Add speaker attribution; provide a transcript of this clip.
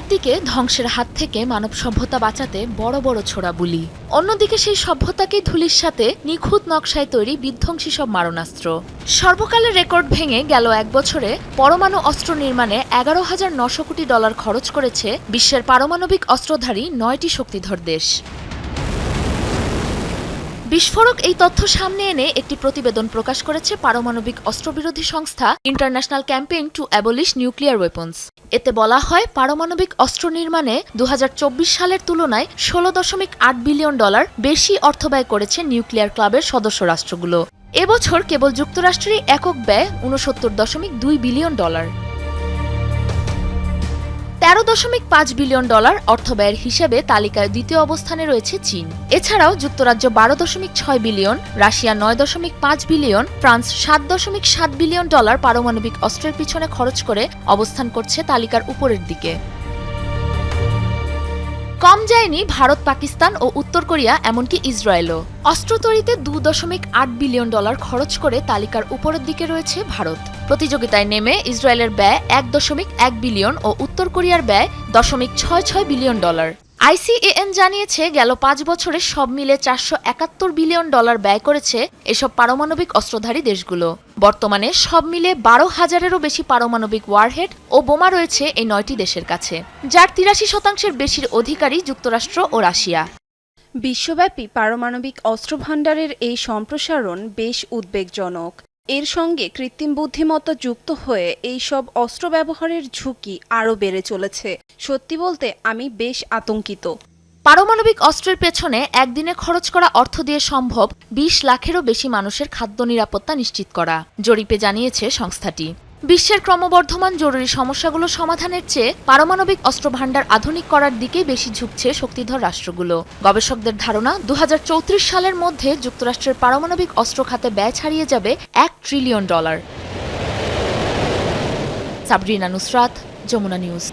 Speaker 1: একদিকে ধ্বংসের হাত থেকে মানব সভ্যতা বাঁচাতে বড় বড় ছোড়া বুলি, অন্যদিকে সেই সভ্যতাকেই ধুলির সাথে নিখুঁত নকশায় তৈরি বিধ্বংসী সব মারণাস্ত্র। সর্বকালের রেকর্ড ভেঙে গেল এক বছরে পরমাণু অস্ত্র নির্মাণে 11,900 কোটি ডলার খরচ করেছে বিশ্বের পারমাণবিক অস্ত্রধারী 9টি শক্তিধর দেশ। বিস্ফোরক এই তথ্য সামনে এনে একটি প্রতিবেদন প্রকাশ করেছে পারমাণবিক অস্ত্রবিরোধী সংস্থা international campaign two abolish nuclear weapons. এতে বলা হয়, পারমাণবিক অস্ত্র নির্মাণে 2024 সালের তুলনায় 16.8 বিলিয়ন ডলার বেশি অর্থ ব্যয় করেছে নিউক্লিয়ার ক্লাবের সদস্য রাষ্ট্রগুলো। এবছর কেবল যুক্তরাষ্ট্রেরই একক ব্যয় 69.2 বিলিয়ন ডলার। 13.5 বিলিয়ন ডলার অর্থব্যয়ের হিসেবে তালিকায় দ্বিতীয় অবস্থানে রয়েছে চীন। এছাড়াও যুক্তরাজ্য 12.6 billion, Russia 9.5 billion, France 7.7 billion dollar পারমাণবিক অস্ত্রের পিছনে খরচ করে অবস্থান করছে তালিকার উপরের দিকে। কম যায়নি ভারত, পাকিস্তান ও উত্তর কোরিয়া, এমনকি ইসরায়েলও। অস্ত্র তৈরিতে 2.8 বিলিয়ন ডলার খরচ করে তালিকার উপরের দিকে রয়েছে ভারত। প্রতিযোগিতায় নেমে ইসরায়েলের ব্যয় 1.1 বিলিয়ন ও উত্তর কোরিয়ার ব্যয় 0.66 বিলিয়ন ডলার। ICAN জানিয়েছে, গেল 5 বছরে সব মিলে 471 বিলিয়ন ডলার ব্যয় করেছে এসব পারমাণবিক অস্ত্রধারী দেশগুলো। বর্তমানে সব মিলে 12,000-এরও বেশি পারমাণবিক ওয়ারহেড ও বোমা রয়েছে এই 9টি দেশের কাছে, যার 83% বেশির অধিকারী যুক্তরাষ্ট্র ও রাশিয়া।
Speaker 2: বিশ্বব্যাপী পারমাণবিক অস্ত্রভাণ্ডারের এই সম্প্রসারণ বেশ উদ্বেগজনক। এর সঙ্গে কৃত্রিম বুদ্ধিমত্তা যুক্ত হয়ে এই সব অস্ত্র ব্যবহারের ঝুঁকি আরও বেড়ে চলেছে। সত্যি বলতে আমি বেশ আতঙ্কিত।
Speaker 1: পারমাণবিক অস্ত্রের পেছনে একদিনে খরচ করা অর্থ দিয়ে সম্ভব 20 লাখেরও বেশি মানুষের খাদ্য নিরাপত্তা নিশ্চিত করা, জরিপে জানিয়েছে সংস্থাটি। বিশ্বের ক্রমবর্ধমান জরুরি সমস্যাগুলো সমাধানের চেয়ে পারমাণবিক অস্ত্রভাণ্ডার আধুনিক করার দিকেই বেশি ঝুঁকছে শক্তিধর রাষ্ট্রগুলো। গবেষকদের ধারণা, 2034 সালের মধ্যে যুক্তরাষ্ট্রের পারমাণবিক অস্ত্র খাতে ব্যয় ছাড়িয়ে যাবে $1 ট্রিলিয়ন। সাবরিনা নুসরাত, যমুনা নিউজ।